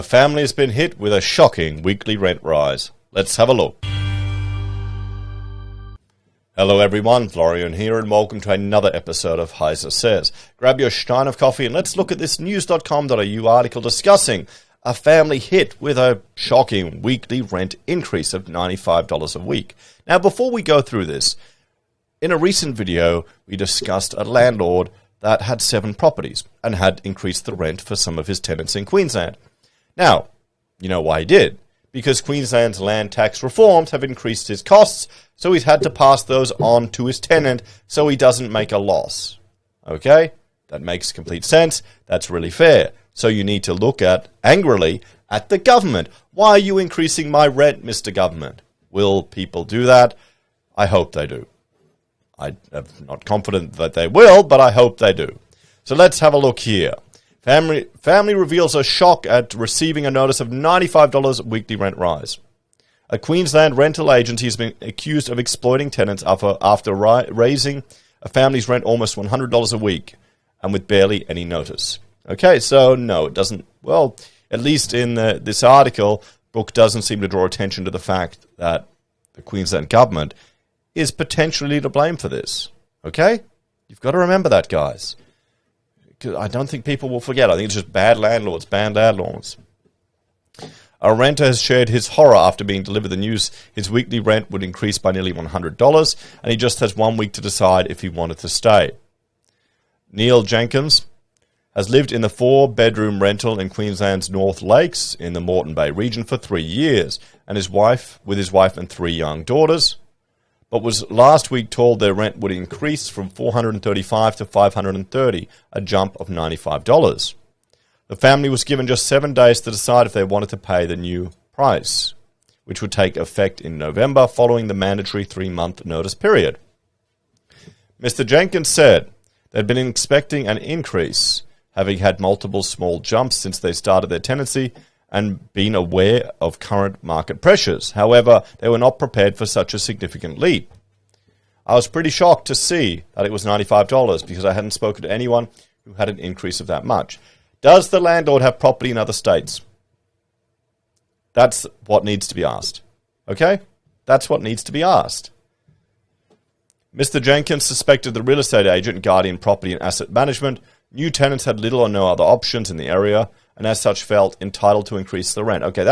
A family has been hit with a shocking weekly rent rise. Let's have a look. Hello everyone, Florian here, and welcome to another episode of HeiseSays. Grab your stein of coffee and let's look at this news.com.au article discussing a family hit with a shocking weekly rent increase of $95 a week. Now, before we go through this, in a recent video, we discussed a landlord that had 7 properties and had increased the rent for some of his tenants in Queensland. Now, you know why he did? Because Queensland's land tax reforms have increased his costs, so he's had to pass those on to his tenant so he doesn't make a loss. Okay? That makes complete sense. That's really fair. So you need to look angrily at the government. Why are you increasing my rent, Mr. Government? Will people do that? I hope they do. I'm not confident that they will, but I hope they do. So let's have a look here. Family reveals a shock at receiving a notice of $95 weekly rent rise. A Queensland rental agency has been accused of exploiting tenants after raising a family's rent almost $100 a week and with barely any notice. Okay, so no, it doesn't. Well, at least in this article, Brooke doesn't seem to draw attention to the fact that the Queensland government is potentially to blame for this. Okay? You've got to remember that, guys. I don't think people will forget. I think it's just bad landlords. A renter has shared his horror after being delivered the news his weekly rent would increase by nearly $100, and he just has 1 week to decide if he wanted to stay. Neil Jenkins has lived in the 4-bedroom rental in Queensland's North Lakes in the Moreton Bay region for 3 years, and with his wife and 3 young daughters, but was last week told their rent would increase from $435 to $530, a jump of $95. The family was given just 7 days to decide if they wanted to pay the new price, which would take effect in November following the mandatory 3-month notice period. Mr. Jenkins said they'd been expecting an increase, having had multiple small jumps since they started their tenancy and been aware of current market pressures. However, they were not prepared for such a significant leap. I was pretty shocked to see that it was $95 because I hadn't spoken to anyone who had an increase of that much. Does the landlord have property in other states? That's what needs to be asked. Okay? That's what needs to be asked. Mr. Jenkins suspected the real estate agent, Guardian Property and Asset Management, new tenants had little or no other options in the area, and as such felt entitled to increase the rent. Okay,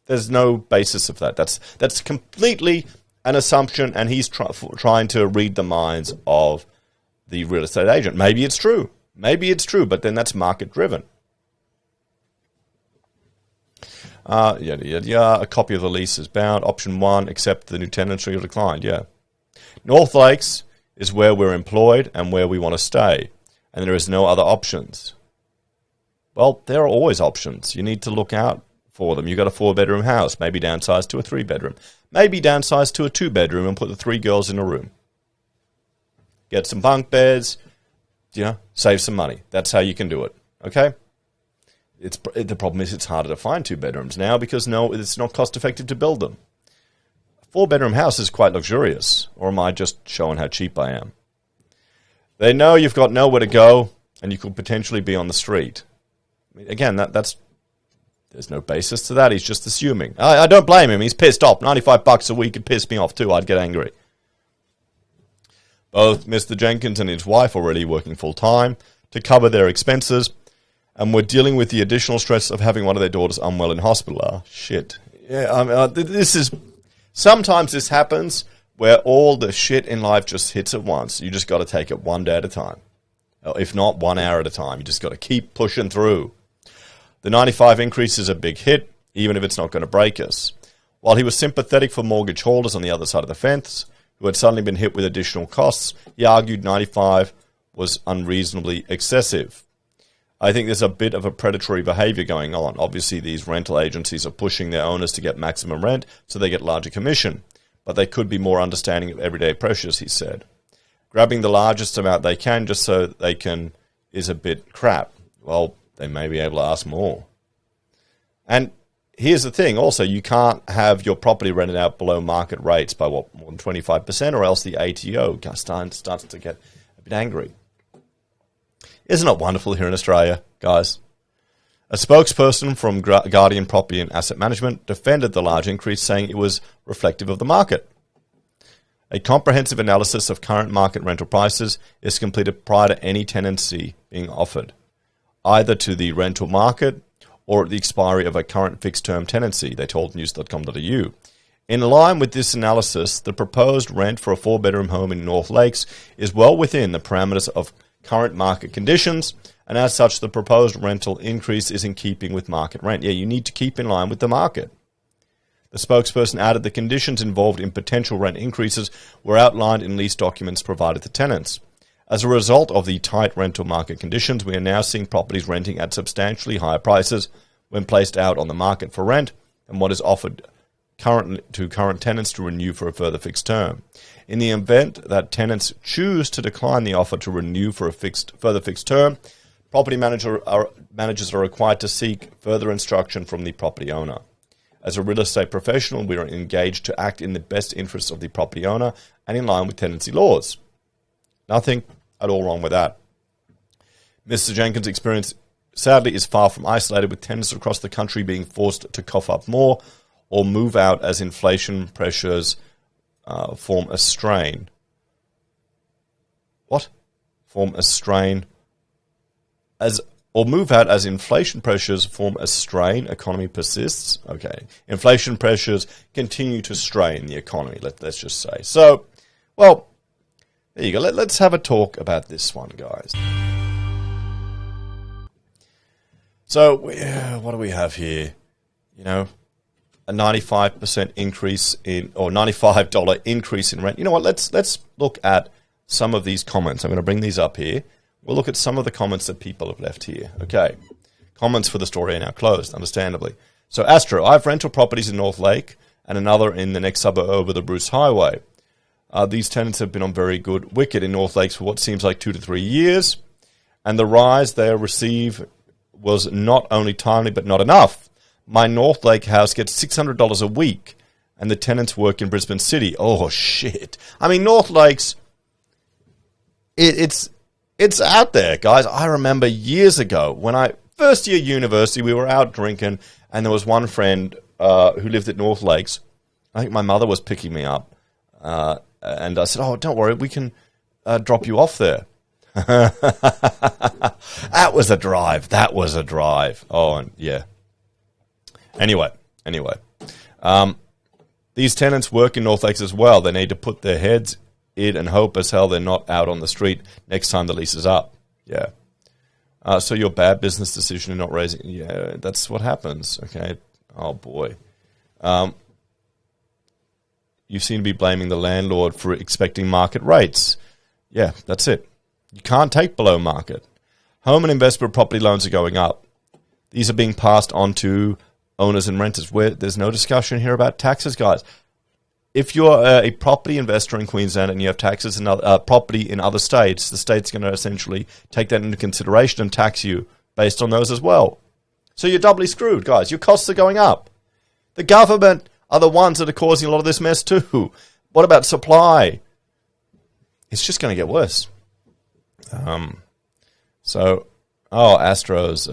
there's no basis of that. That's completely an assumption, and he's trying to read the minds of the real estate agent. Maybe it's true, but then that's market-driven. A copy of the lease is bound. Option 1, accept the new tenancy or declined, yeah. North Lakes is where we're employed and where we want to stay, and there is no other options. Well, there are always options. You need to look out for them. You've got a 4-bedroom house, maybe downsize to a 3-bedroom. Maybe downsize to a 2-bedroom and put the 3 girls in a room. Get some bunk beds, save some money. That's how you can do it, okay? The problem is it's harder to find 2 bedrooms now because it's not cost effective to build them. A 4-bedroom house is quite luxurious, or am I just showing how cheap I am? They know you've got nowhere to go and you could potentially be on the street. I mean, again, there's no basis to that. He's just assuming. I don't blame him. He's pissed off. $95 a week would piss me off too. I'd get angry. Both Mr. Jenkins and his wife are already working full-time to cover their expenses and were dealing with the additional stress of having one of their daughters unwell in hospital. Oh, shit. Yeah, sometimes this happens where all the shit in life just hits at once. You just got to take it one day at a time. If not, 1 hour at a time. You just got to keep pushing through. The 95 increase is a big hit, even if it's not going to break us. While he was sympathetic for mortgage holders on the other side of the fence, who had suddenly been hit with additional costs, he argued 95 was unreasonably excessive. I think there's a bit of a predatory behavior going on. Obviously, these rental agencies are pushing their owners to get maximum rent so they get larger commission, but they could be more understanding of everyday pressures, he said. Grabbing the largest amount they can just so they can is a bit crap. Well, they may be able to ask more. And here's the thing also, you can't have your property rented out below market rates by more than 25%, or else the ATO starts to get a bit angry. Isn't it wonderful here in Australia, guys? A spokesperson from Guardian Property and Asset Management defended the large increase, saying it was reflective of the market. A comprehensive analysis of current market rental prices is completed prior to any tenancy being offered, either to the rental market or at the expiry of a current fixed-term tenancy, they told news.com.au. In line with this analysis, the proposed rent for a 4-bedroom home in North Lakes is well within the parameters of current market conditions, and as such, the proposed rental increase is in keeping with market rent. Yeah, you need to keep in line with the market. The spokesperson added the conditions involved in potential rent increases were outlined in lease documents provided to tenants. As a result of the tight rental market conditions, we are now seeing properties renting at substantially higher prices when placed out on the market for rent than what is offered to current tenants to renew for a further fixed term. In the event that tenants choose to decline the offer to renew for a further fixed term, property managers are required to seek further instruction from the property owner. As a real estate professional, we are engaged to act in the best interests of the property owner and in line with tenancy laws. Nothing at all wrong with that. Mr. Jenkins' experience, sadly, is far from isolated, with tenants across the country being forced to cough up more or move out as inflation pressures form a strain. What? Form a strain or move out as inflation pressures form a strain, economy persists. Okay. Inflation pressures continue to strain the economy, let's just say. So, well, there you go. Let's have a talk about this one, guys. So, what do we have here? You know, a 95% increase or $95 increase in rent. You know what? Let's look at some of these comments. I'm going to bring these up here. We'll look at some of the comments that people have left here. Okay. Comments for the story are now closed, understandably. So, Astro, I have rental properties in North Lake and another in the next suburb over the Bruce Highway. These tenants have been on very good wicket in North Lakes for what seems like 2 to 3 years, and the rise they receive was not only timely but not enough. My North Lake house gets $600 a week, and the tenants work in Brisbane City. Oh, shit. I mean, North Lakes, it's out there, guys. I remember years ago when first year university, we were out drinking, and there was one friend who lived at North Lakes. I think my mother was picking me up, and I said, "Oh, don't worry, we can drop you off there." That was a drive. Oh, and yeah. Anyway, these tenants work in North Lakes as well. They need to put their heads in and hope as hell they're not out on the street next time the lease is up. Yeah. So your bad business decision in not raising, yeah, that's what happens. Okay. Oh boy. You seem to be blaming the landlord for expecting market rates. Yeah, that's it. You can't take below market. Home and investment property loans are going up. These are being passed on to owners and renters. Where there's no discussion here about taxes, guys. If you're a property investor in Queensland and you have taxes and property in other states, the state's going to essentially take that into consideration and tax you based on those as well. So you're doubly screwed, guys. Your costs are going up. The government are the ones that are causing a lot of this mess too. What about supply? It's just going to get worse. Astro's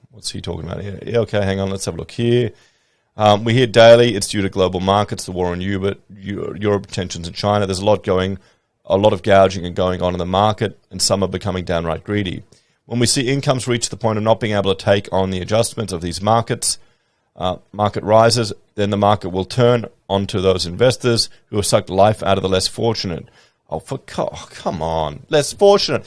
what's he talking about here? Yeah, okay, hang on, let's have a look here. We hear daily it's due to global markets, the war in Europe, tensions in China. There's a lot of gouging and going on in the market, and some are becoming downright greedy. When we see incomes reach the point of not being able to take on the adjustments of these market rises, then the market will turn onto those investors who have sucked life out of the less fortunate. Come on, less fortunate.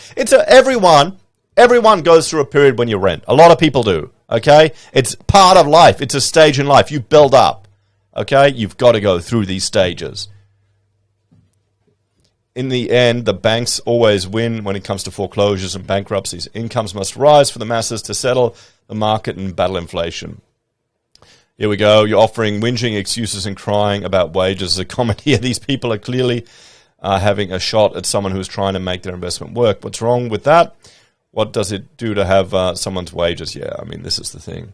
Everyone goes through a period when you rent. A lot of people do. Okay? It's part of life. It's a stage in life. You build up. Okay? You've got to go through these stages. In the end, the banks always win when it comes to foreclosures and bankruptcies. Incomes must rise for the masses to settle the market and battle inflation. Here we go. You're offering whinging excuses and crying about wages as a comment here. These people are clearly having a shot at someone who's trying to make their investment work. What's wrong with that? What does it do to have someone's wages? Yeah, I mean, this is the thing.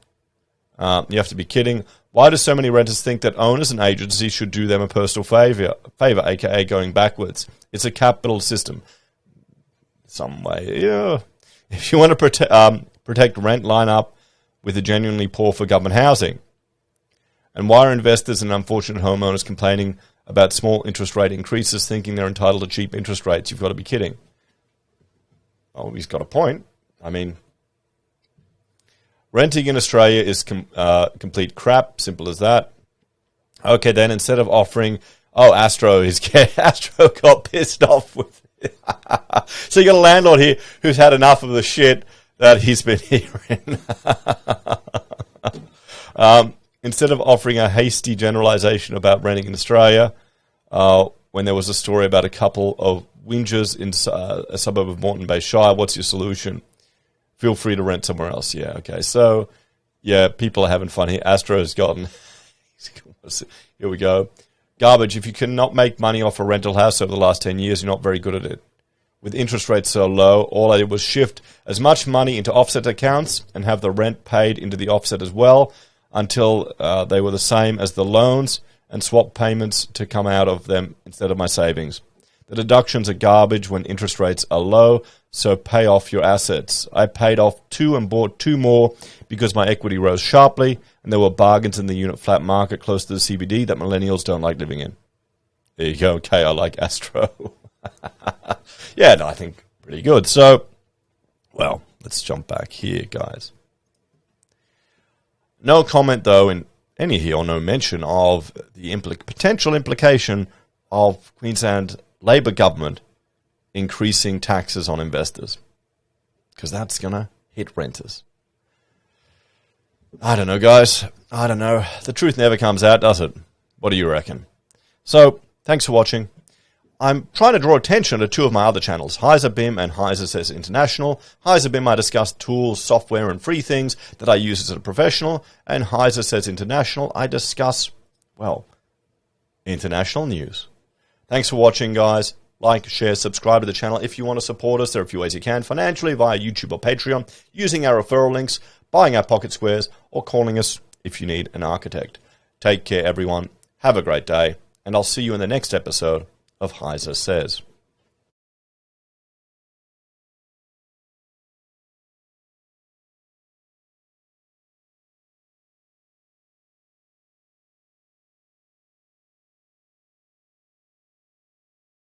You have to be kidding. Why do so many renters think that owners and agencies should do them a personal favor, aka going backwards? It's a capital system. Some way, yeah. If you want to protect rent, line up with the genuinely poor for government housing? And why are investors and unfortunate homeowners complaining about small interest rate increases, thinking they're entitled to cheap interest rates? You've got to be kidding. Oh, he's got a point. I mean, renting in Australia is complete crap. Simple as that. Okay, then instead of offering, Astro got pissed off with it. So you got a landlord here who's had enough of the shit that he's been hearing. Instead of offering a hasty generalization about renting in Australia, when there was a story about a couple of whingers in a suburb of Moreton Bay Shire, what's your solution? Feel free to rent somewhere else. Yeah, okay. So, yeah, people are having fun here. Astro's gotten... Here we go. Garbage. If you cannot make money off a rental house over the last 10 years, you're not very good at it. With interest rates so low, all I did was shift as much money into offset accounts and have the rent paid into the offset as well until they were the same as the loans, and swap payments to come out of them instead of my savings. The deductions are garbage when interest rates are low, so pay off your assets. I paid off 2 and bought 2 more because my equity rose sharply, and there were bargains in the unit flat market close to the CBD that millennials don't like living in. There you go. Okay, I like Astro. Yeah, no, I think pretty good. So, well, let's jump back here, guys. No comment, though, in any here, or no mention of the potential implication of Queensland Labor government increasing taxes on investors, because that's going to hit renters. I don't know, guys. I don't know. The truth never comes out, does it? What do you reckon? So, thanks for watching. I'm trying to draw attention to 2 of my other channels, HeiseBim and HeiseSays International. HeiseBim, I discuss tools, software, and free things that I use as a professional. And HeiseSays International, I discuss, well, international news. Thanks for watching, guys. Like, share, subscribe to the channel. If you want to support us, there are a few ways you can. Financially, via YouTube or Patreon, using our referral links, buying our pocket squares, or calling us if you need an architect. Take care, everyone. Have a great day. And I'll see you in the next episode of HeiseSays.